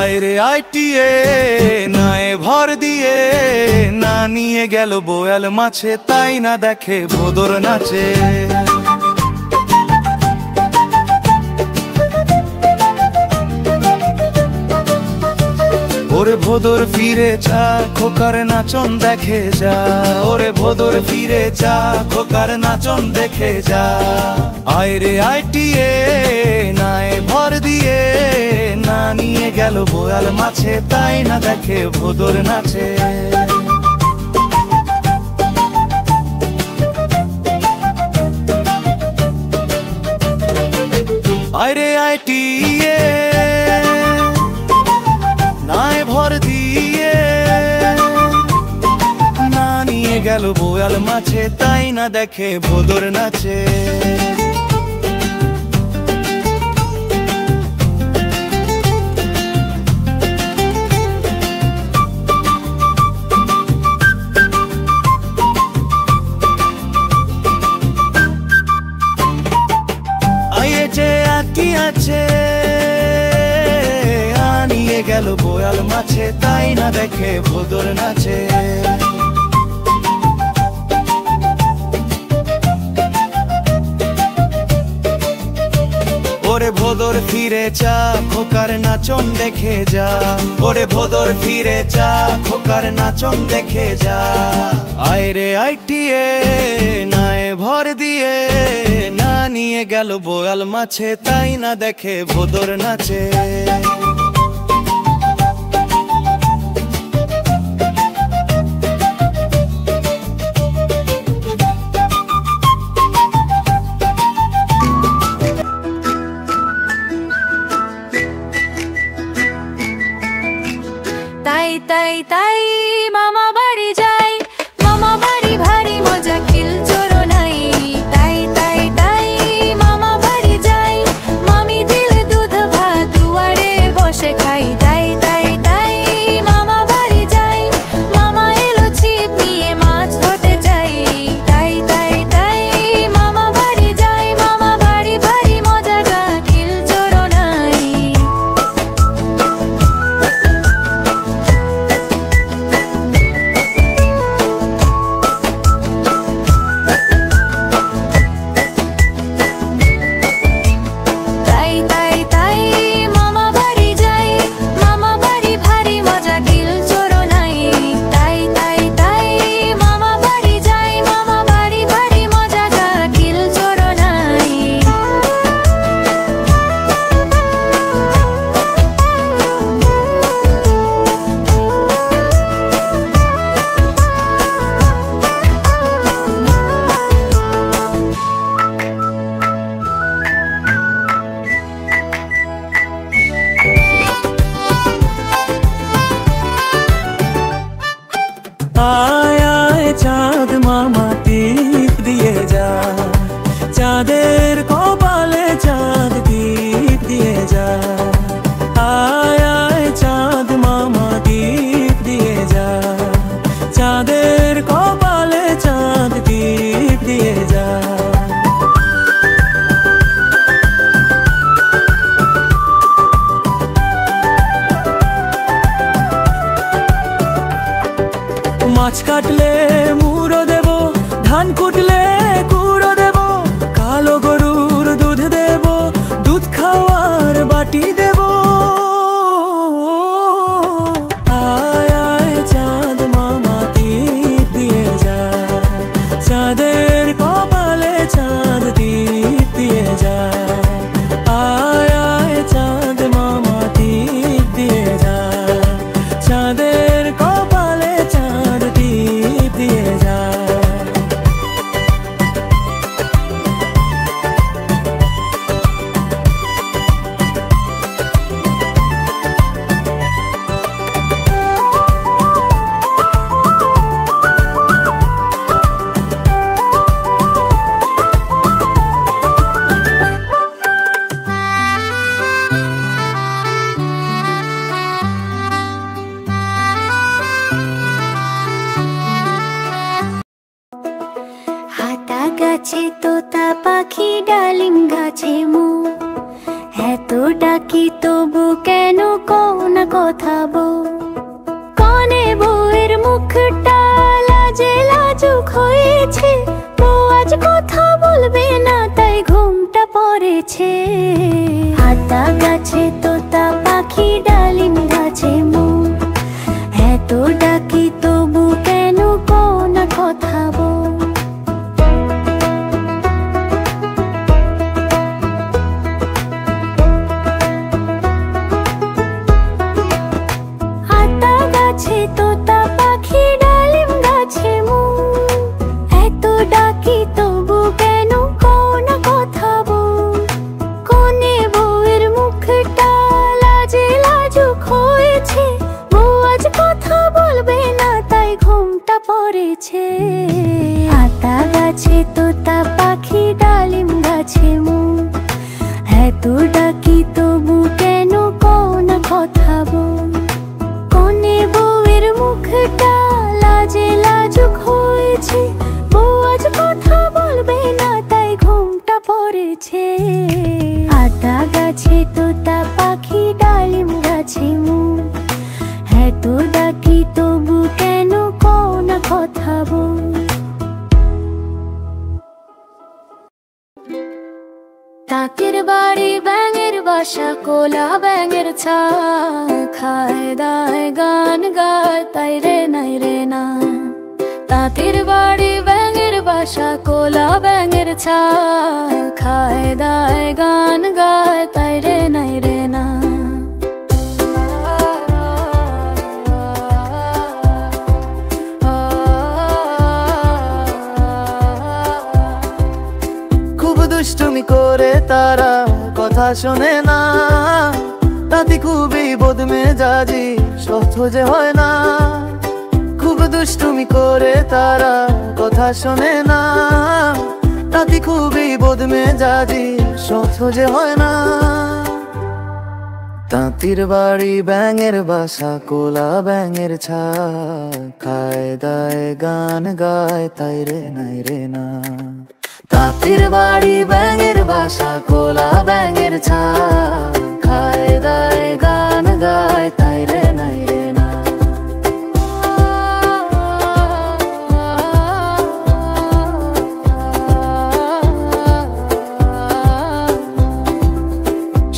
আইরে আইটিএ নায়ে ভর দিয়ে না নিয়ে গেল বোয়াল মাছে, তাই না দেখে ভোদর নাচে। ওরে ভোদর ফিরে যা, খোকার নাচন দেখে যা। ওরে ভোদর ফিরে যা, খোকার নাচন দেখে যা। আইরে আইটিএ নায়ে ভর দিয়ে না নিয়ে গেল বোয়াল মাছে, তাই না দেখে ভোদর নাচে। আইরে আইটিএ নায়ে ভর দিয়ে না নিয়ে গেল বোয়াল মাছে, তাই না দেখে ভোদর নাচে। আছে আনিয়ে গেল বোয়াল মাছে, তাই না দেখে ভোদর নাচে। ওরে ভোদর ফিরে যা, খোকার নাচন দেখে যা। ওরে ভোদর ফিরে যা, খোকার নাচন দেখে যা। আইরে আইটিএ নায়ে ভর দিয়ে না নিয়ে গেল বোয়াল মাছে, তাই না দেখে ভোদর নাচে। তাই তাই তাই মামা বাড়ি যাই, মামা বাড়ি ভারী মজা কিল জোরো নাই। তাই তাই তাই মামা বাড়ি যাই, মামি দিলে দুধ ভাত দুয়ারে বসে খাই। তাই তাই তাই মামা বাড়ি যাই, মামা এলো ছিপ নিয়ে মাছ ধরতে যাই। তাই তাই তাই মামা বাড়ি যাই, মামা বাড়ি ভারী মজা গা কিল জোরো নাই। आय आय चाँद मामा टीप दिए जा, चाँदेर कपाले चाँद टीप दिए जा। आय आय चाँद मामा टीप दिए जा, चाँदेर कपाले चाँद टीप दिए जा। মাছ কাটলে মুড়ো দেব, ধান কুটলে কুড়ো দেব, কালো গরুর দুধ দেব, দুধ খাওয়ার বাটি দেব। আয় আয় চাঁদ মামা টিপ দিয়ে যা, চাঁদের কপালে চাঁদ টিপ দিয়ে যা। আয় আয় চাঁদ মামা টিপ দিয়ে যা, চাঁদের কপালে চাঁদ টিপ দিয়ে যা। গাছে তোতা পাখি ডালিম গাছে মো, এত এত ডাকি তবু কেন কও না কথা বউ? কনে বউয়ের মুখটা লাজে লাজুক হয়েছে, বউ আজ কথা বলবে না তাই ঘুমটা পড়েছে। আতা গাছে তোতা পাখি ডালিম গাছে মোর, এত ডাকি তবু কেন কও না কথা বউ? আতা গাছে তোতা পাখি ডালিম গাছে মোর, এত ডাকি তবু কেন কও না কথা বউ? কোনে বউয়ের মুখটা লাজে লাজুক হয়েছে, বউ আজ কথা বলবে না তাই ঘুমটা পড়েছে। আতা গাছে তোতা পাখি ডালিম গাছে মোর, এত ডাকি তবু কেন কও না কথা বউ? কোনে বউয়ের মুখটা লাজে লাজুক হয়েছে, বউ আজ কথা বলবে না তাই ঘুমটা পড়েছে। আতা গাছে তোতা পাখি ডালিম গাছে মোর, এত ডাকি তবু কেন কও না কথা বউ? তাকের বাড়ি ব্যাঙের বাসা কোলা ব্যাঙের ছা, খায় দায় গান গায় তাই রে নাই রে না। তাঁতির বাড়ি ব্যাঙের বাসা কোলা ব্যাঙের ছা, খায় দায় গান গায় তাই রে নাই রে না। খুব দুষ্টুমি করে তারা কথা শোনে না, তাতে খুবই বদমেজাজি সহজে হয় না। খুব দুষ্টুমি করে তারা কথা শোনে না, তাতে খুবই বদমেজাজি সহজে হয় না। তাঁতির বাড়ি ব্যাঙের বাসা কোলা ব্যাঙের ছা, খায় দায় গান গায় তাই রে নাই রে না। তাঁতির বাড়ি ব্যাঙের বাসা কোলা ব্যাঙের ছা, খায় দায় গান গায় তাই রে নাই রে না।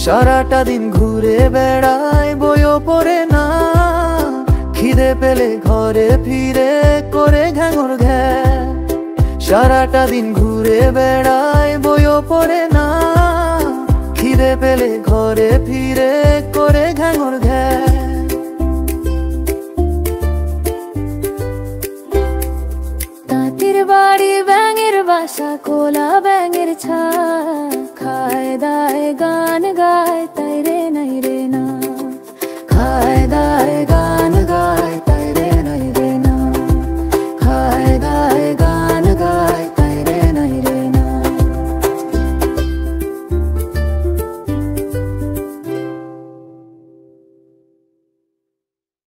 সারাটা দিন ঘুরে বেড়ায় বইও পড়ে না, খিদে পেলে ঘরে ফিরে করে ঘ্যাঙর ঘ্যা। সারাটা দিন ঘুরে বেড়ায় বইও পড়ে না, খিদে পেলে ঘরে ফিরে করে ঘ্যাঙর ঘ্যা। তাঁতির বাড়ি ব্যাঙের বাসা কোলা ব্যাঙের ছা, খায় দায় গান